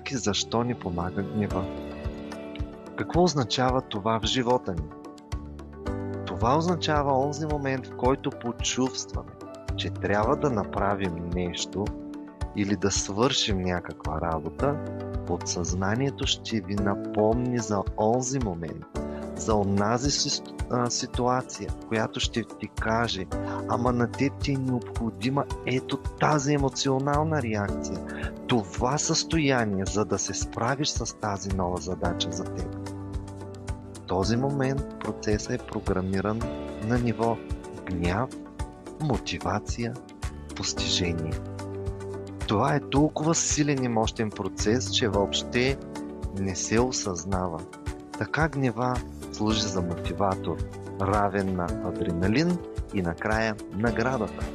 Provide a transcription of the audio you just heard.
как и защо ни помага гнева? Какво означава това в живота ни? Това означава онзи момент, в който почувстваме, че трябва да направим нещо или да свършим някаква работа. Подсъзнанието ще ви напомни за онзи момент, за онази ситуация, която ще ти каже: ама на теб ти е необходима ето тази емоционална реакция, това състояние, за да се справиш с тази нова задача за теб. В този момент процесът е програмиран на ниво гняв, мотивация, постижение. Това е толкова силен и мощен процес, че въобще не се осъзнава. Така гнева служи за мотиватор, равен на адреналин и накрая наградата.